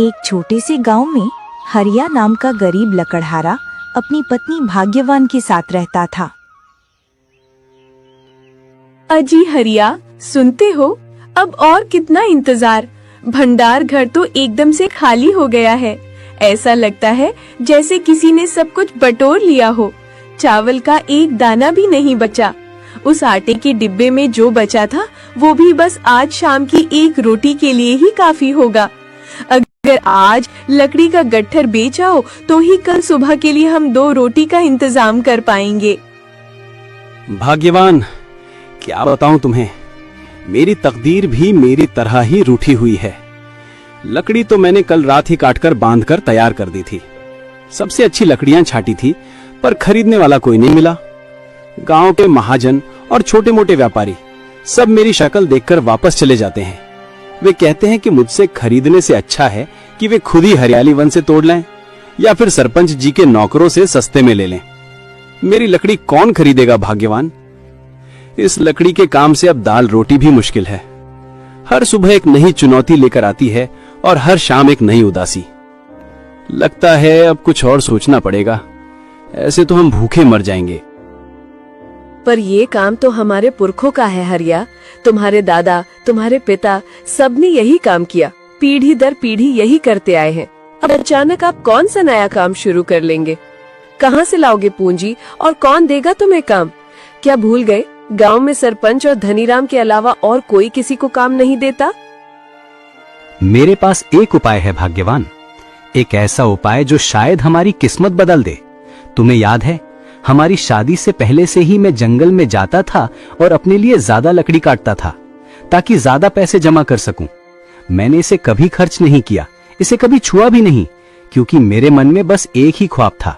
एक छोटे से गांव में हरिया नाम का गरीब लकड़हारा अपनी पत्नी भाग्यवान के साथ रहता था। अजी हरिया, सुनते हो? अब और कितना इंतजार। भंडार घर तो एकदम से खाली हो गया है। ऐसा लगता है जैसे किसी ने सब कुछ बटोर लिया हो। चावल का एक दाना भी नहीं बचा। उस आटे के डिब्बे में जो बचा था वो भी बस आज शाम की एक रोटी के लिए ही काफी होगा। अगर आज लकड़ी का गट्ठर बेच आओ तो ही कल सुबह के लिए हम 2 रोटी का इंतजाम कर पाएंगे। भाग्यवान, क्या बताऊं तुम्हें, मेरी तकदीर भी मेरी तरह ही रूठी हुई है। लकड़ी तो मैंने कल रात ही काटकर बांधकर तैयार कर दी थी। सबसे अच्छी लकड़ियां छाटी थी, पर खरीदने वाला कोई नहीं मिला। गांव के महाजन और छोटे मोटे व्यापारी सब मेरी शक्ल देखकर वापस चले जाते हैं। वे कहते हैं कि मुझसे खरीदने से अच्छा है कि वे खुद ही हरियाली वन से तोड़ लें या फिर सरपंच जी के नौकरों से सस्ते में ले लें। मेरी लकड़ी कौन खरीदेगा भाग्यवान? इस लकड़ी के काम से अब दाल रोटी भी मुश्किल है। हर सुबह एक नई चुनौती लेकर आती है और हर शाम एक नई उदासी। लगता है अब कुछ और सोचना पड़ेगा, ऐसे तो हम भूखे मर जाएंगे। पर ये काम तो हमारे पुरखों का है हरिया। तुम्हारे दादा, तुम्हारे पिता, सबने यही काम किया। पीढ़ी दर पीढ़ी यही करते आए हैं। अब अचानक आप कौन सा नया काम शुरू कर लेंगे? कहाँ से लाओगे पूंजी और कौन देगा तुम्हें काम? क्या भूल गए, गांव में सरपंच और धनीराम के अलावा और कोई किसी को काम नहीं देता? मेरे पास एक उपाय है भाग्यवान, एक ऐसा उपाय जो शायद हमारी किस्मत बदल दे। तुम्हें याद है, हमारी शादी से पहले से ही मैं जंगल में जाता था और अपने लिए ज्यादा लकड़ी काटता था ताकि ज्यादा पैसे जमा कर सकूं। मैंने इसे कभी खर्च नहीं किया, इसे कभी छुआ भी नहीं, क्योंकि मेरे मन में बस एक ही ख्वाब था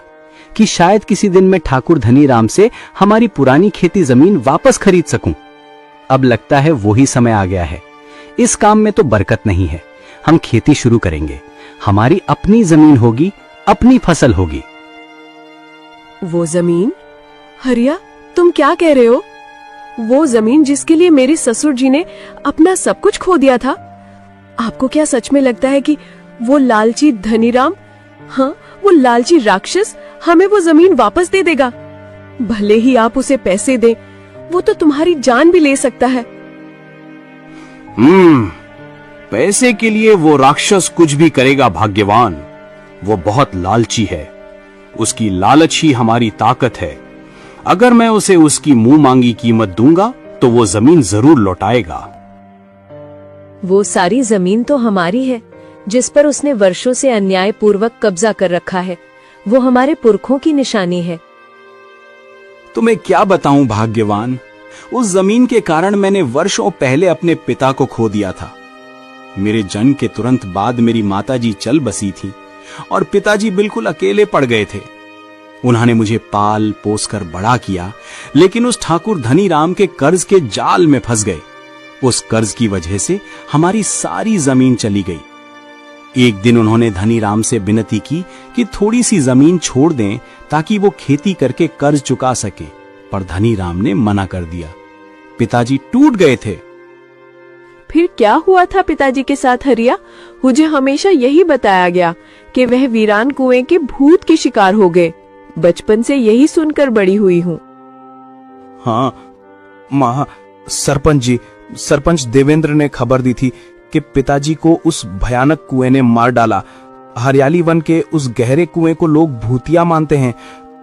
कि शायद किसी दिन मैं ठाकुर धनीराम से हमारी पुरानी खेती जमीन वापस खरीद सकूं। अब लगता है वही समय आ गया है। इस काम में तो बरकत नहीं है। हम खेती शुरू करेंगे, हमारी अपनी जमीन होगी, अपनी फसल होगी। वो जमीन? हरिया, तुम क्या कह रहे हो? वो जमीन जिसके लिए मेरे ससुर जी ने अपना सब कुछ खो दिया था? आपको क्या सच में लगता है कि वो लालची धनीराम, हाँ वो लालची राक्षस हमें वो जमीन वापस दे देगा? भले ही आप उसे पैसे दें, वो तो तुम्हारी जान भी ले सकता है। पैसे के लिए वो राक्षस कुछ भी करेगा भाग्यवान। वो बहुत लालची है, उसकी लालच ही हमारी ताकत है। अगर मैं उसे उसकी मुंह मांगी कीमत दूंगा तो वो जमीन जरूर लौटाएगा। वो सारी जमीन तो हमारी है जिस पर उसने वर्षों से अन्यायपूर्वक कब्जा कर रखा है। वो हमारे पुरखों की निशानी है। तुम्हें क्या बताऊं भाग्यवान, उस जमीन के कारण मैंने वर्षों पहले अपने पिता को खो दिया था। मेरे जन्म के तुरंत बाद मेरी माताजी चल बसी थी और पिताजी बिल्कुल अकेले पड़ गए थे। उन्होंने मुझे पाल पोस कर बड़ा किया, लेकिन उस ठाकुर धनीराम के कर्ज के जाल में फंस गए। उस कर्ज की वजह से हमारी सारी जमीन चली गई। एक दिन उन्होंने धनीराम से विनती की कि थोड़ी सी जमीन छोड़ दें ताकि वो खेती करके कर्ज चुका सके, पर धनीराम ने मना कर दिया। पिताजी टूट गए थे। फिर क्या हुआ था पिताजी के साथ हरिया? मुझे हमेशा यही बताया गया कि वह वीरान कुएं के भूत के शिकार हो गए। बचपन से यही सुनकर बड़ी हुई हूँ। हाँ माँ, सरपंच देवेंद्र ने खबर दी थी कि पिताजी को उस भयानक कुएं ने मार डाला। हरियाली वन के उस गहरे कुएं को लोग भूतिया मानते हैं।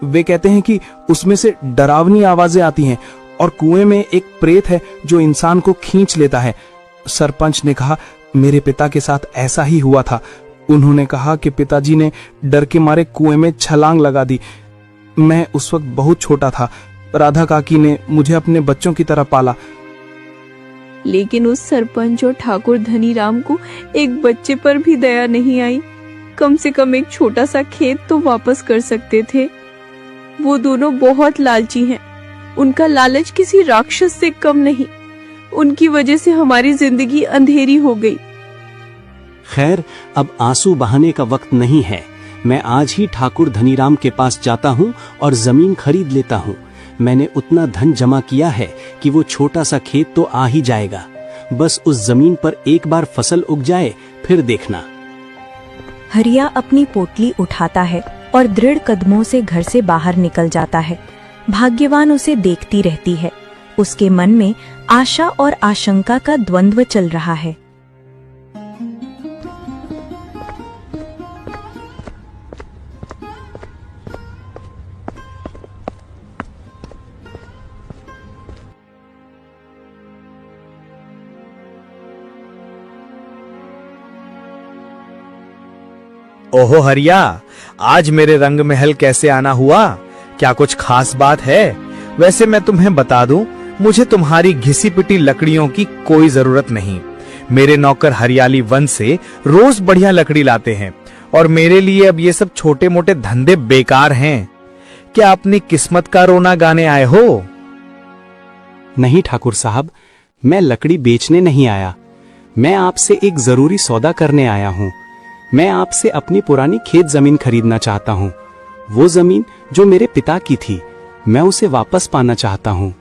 वे कहते हैं कि उसमें से डरावनी आवाजें आती हैं और कुएं में एक प्रेत है जो इंसान को खींच लेता है। सरपंच ने कहा मेरे पिता के साथ ऐसा ही हुआ था। उन्होंने कहा कि पिताजी ने डर के मारे कुएं में छलांग लगा दी। मैं उस वक्त बहुत छोटा था। राधा काकी ने मुझे अपने बच्चों की तरह पाला। लेकिन उस सरपंच और ठाकुर धनीराम को एक बच्चे पर भी दया नहीं आई। कम से कम एक छोटा सा खेत तो वापस कर सकते थे। वो दोनों बहुत लालची हैं। उनका लालच किसी राक्षस से कम नहीं। उनकी वजह से हमारी जिंदगी अंधेरी हो गई। खैर, अब आंसू बहाने का वक्त नहीं है। मैं आज ही ठाकुर धनीराम के पास जाता हूँ और जमीन खरीद लेता हूँ। मैंने उतना धन जमा किया है कि वो छोटा सा खेत तो आ ही जाएगा। बस उस जमीन पर एक बार फसल उग जाए, फिर देखना। हरिया अपनी पोटली उठाता है और दृढ़ कदमों से घर से बाहर निकल जाता है। भाग्यवान उसे देखती रहती है। उसके मन में आशा और आशंका का द्वंद्व चल रहा है। ओहो हरिया, आज मेरे रंग महल कैसे आना हुआ? क्या कुछ खास बात है? वैसे मैं तुम्हें बता दूं, मुझे तुम्हारी घिसी पिटी लकड़ियों की कोई जरूरत नहीं। मेरे नौकर हरियाली वन से रोज बढ़िया लकड़ी लाते हैं और मेरे लिए अब ये सब छोटे मोटे धंधे बेकार हैं। क्या अपनी किस्मत का रोना गाने आए हो? नहीं ठाकुर साहब, मैं लकड़ी बेचने नहीं आया। मैं आपसे एक जरूरी सौदा करने आया हूँ। मैं आपसे अपनी पुरानी खेत जमीन खरीदना चाहता हूँ। वो जमीन जो मेरे पिता की थी, मैं उसे वापस पाना चाहता हूँ।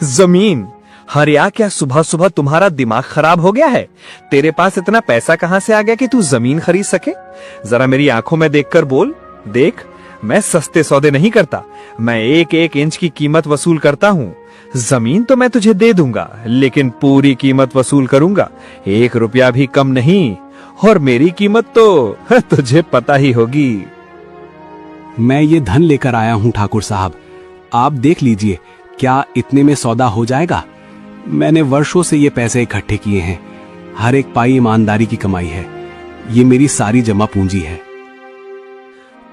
जमीन? हरिया, क्या सुबह सुबह तुम्हारा दिमाग खराब हो गया है? तेरे पास इतना पैसा कहाँ से आ गया कि तू जमीन खरीद सके? जरा मेरी आंखों में देखकर बोल। देख, मैं सस्ते सौदे नहीं करता। मैं एक एक इंच की कीमत वसूल करता हूँ। जमीन तो मैं तुझे दे दूंगा, लेकिन पूरी कीमत वसूल करूंगा। 1 रुपया भी कम नहीं। और मेरी कीमत तो तुझे पता ही होगी। मैं ये धन लेकर आया हूँ ठाकुर साहब, आप देख लीजिए, क्या इतने में सौदा हो जाएगा? मैंने वर्षों से ये पैसे इकट्ठे किए हैं। हर एक पाई ईमानदारी की कमाई है। ये मेरी सारी जमा पूंजी है।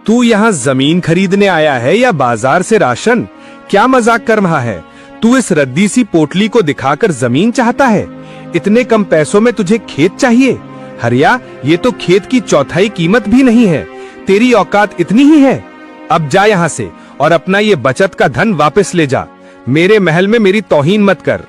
तू यहाँ जमीन खरीदने आया है या बाजार से राशन? क्या मजाक कर रहा है? तू इस रद्दी सी पोटली को दिखाकर जमीन चाहता है? इतने कम पैसों में तुझे खेत चाहिए? हरिया, ये तो खेत की चौथाई कीमत भी नहीं है। तेरी औकात इतनी ही है? अब जा यहाँ से और अपना ये बचत का धन वापस ले जा। मेरे महल में मेरी तौहीन मत कर।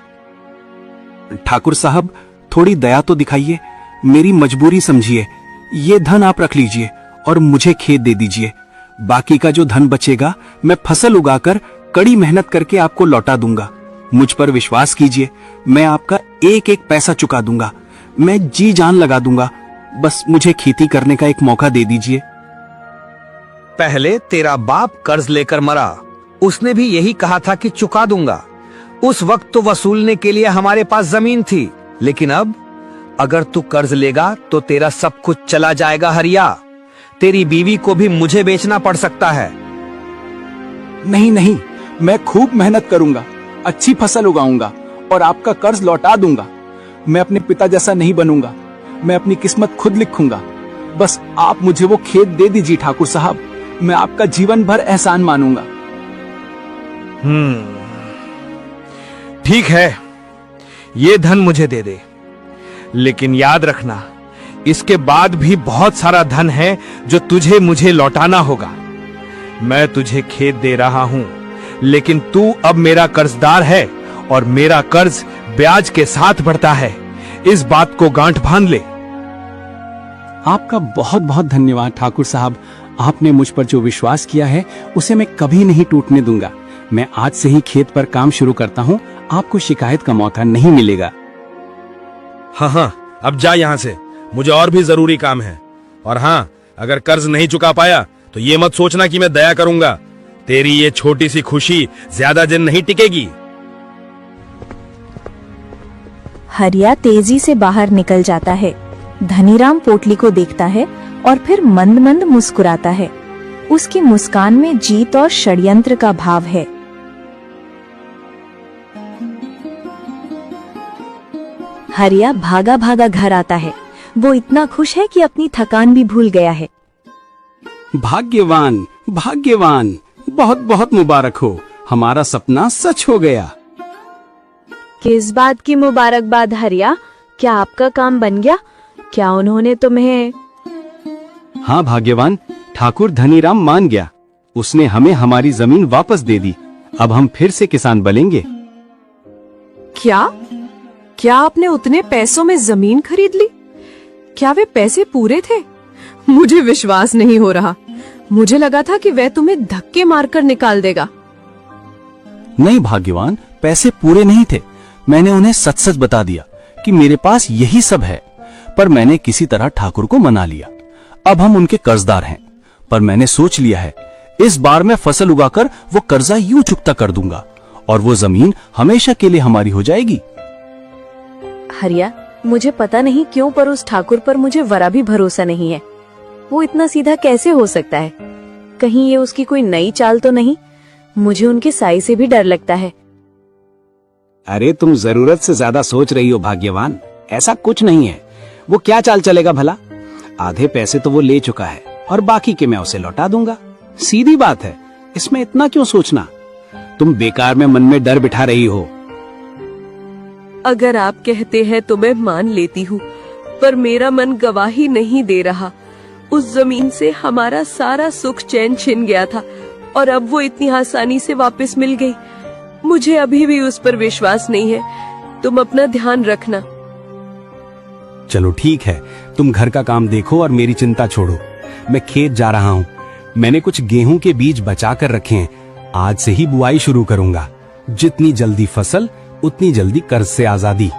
ठाकुर साहब, थोड़ी दया तो दिखाइए, मेरी मजबूरी समझिए। ये धन आप रख लीजिए और मुझे खेत दे दीजिए। बाकी का जो धन बचेगा मैं फसल उगाकर कड़ी मेहनत करके आपको लौटा दूंगा। मुझ पर विश्वास कीजिए, मैं आपका एक एक पैसा चुका दूंगा। मैं जी जान लगा दूंगा। बस मुझे खेती करने का एक मौका दे दीजिए। पहले तेरा बाप कर्ज लेकर मरा, उसने भी यही कहा था कि चुका दूंगा। उस वक्त तो वसूलने के लिए हमारे पास जमीन थी, लेकिन अब अगर तू कर्ज लेगा तो तेरा सब कुछ चला जाएगा। हरिया, तेरी बीवी को भी मुझे बेचना पड़ सकता है। नहीं नहीं, मैं खूब मेहनत करूंगा, अच्छी फसल उगाऊंगा और आपका कर्ज लौटा दूंगा। मैं अपने पिता जैसा नहीं बनूंगा। मैं अपनी किस्मत खुद लिखूंगा। बस आप मुझे वो खेत दे दीजिए ठाकुर साहब। मैं आपका जीवन भर एहसान मानूंगा। ठीक है, ये धन मुझे दे दे, लेकिन याद रखना, इसके बाद भी बहुत सारा धन है जो तुझे मुझे लौटाना होगा। मैं तुझे खेत दे रहा हूं, लेकिन तू अब मेरा कर्जदार है और मेरा कर्ज ब्याज के साथ बढ़ता है। इस बात को गांठ बांध ले। आपका बहुत बहुत धन्यवाद ठाकुर साहब। आपने मुझ पर जो विश्वास किया है उसे मैं कभी नहीं टूटने दूंगा। मैं आज से ही खेत पर काम शुरू करता हूँ। आपको शिकायत का मौका नहीं मिलेगा। हाँ, अब जा यहाँ से, मुझे और भी जरूरी काम है। और हाँ, अगर कर्ज नहीं चुका पाया तो ये मत सोचना कि मैं दया करूंगा। तेरी ये छोटी सी खुशी ज्यादा दिन नहीं टिकेगी। हरिया तेजी से बाहर निकल जाता है। धनीराम पोटली को देखता है और फिर मंद मंद मुस्कुराता है। उसकी मुस्कान में जीत और षड्यंत्र का भाव है। हरिया भागा भागा घर आता है। वो इतना खुश है कि अपनी थकान भी भूल गया है। भाग्यवान, भाग्यवान, बहुत बहुत मुबारक हो। हमारा सपना सच हो गया। किस बात की मुबारकबाद हरिया? क्या आपका काम बन गया? क्या उन्होंने तुम्हें? हाँ भाग्यवान, ठाकुर धनीराम मान गया। उसने हमें हमारी जमीन वापस दे दी। अब हम फिर से किसान बनेंगे। क्या आपने उतने पैसों में जमीन खरीद ली? क्या वे पैसे पूरे थे? मुझे विश्वास नहीं हो रहा। मुझे लगा था कि वह तुम्हें धक्के मारकर निकाल देगा। नहीं भाग्यवान, पैसे पूरे नहीं थे। मैंने उन्हें सच सच बता दिया कि मेरे पास यही सब है। पर मैंने किसी तरह ठाकुर को मना लिया। अब हम उनके कर्जदार हैं, पर मैंने सोच लिया है इस बार मैं फसल उगाकर वो कर्जा यूं चुकता कर दूंगा और वो जमीन हमेशा के लिए हमारी हो जाएगी। हरिया, मुझे पता नहीं क्यों पर उस ठाकुर पर मुझे वरा भी भरोसा नहीं है। वो इतना सीधा कैसे हो सकता है? कहीं ये उसकी कोई नई चाल तो नहीं? मुझे उनके साई से भी डर लगता है। अरे तुम जरूरत से ज्यादा सोच रही हो भाग्यवान, ऐसा कुछ नहीं है। वो क्या चाल चलेगा भला? आधे पैसे तो वो ले चुका है और बाकी के मैं उसे लौटा दूंगा। सीधी बात है, इसमें इतना क्यों सोचना? तुम बेकार में मन में डर बिठा रही हो। अगर आप कहते हैं तो मैं मान लेती हूँ, पर मेरा मन गवाही नहीं दे रहा। उस जमीन से हमारा सारा सुख चैन छिन गया था और अब वो इतनी आसानी से वापस मिल गई। मुझे अभी भी उस पर विश्वास नहीं है। तुम अपना ध्यान रखना। चलो ठीक है, तुम घर का काम देखो और मेरी चिंता छोड़ो। मैं खेत जा रहा हूँ। मैंने कुछ गेहूं के बीज बचा कर रखे हैं। आज से ही बुआई शुरू करूंगा। जितनी जल्दी फसल उतनी जल्दी कर्ज से आजादी।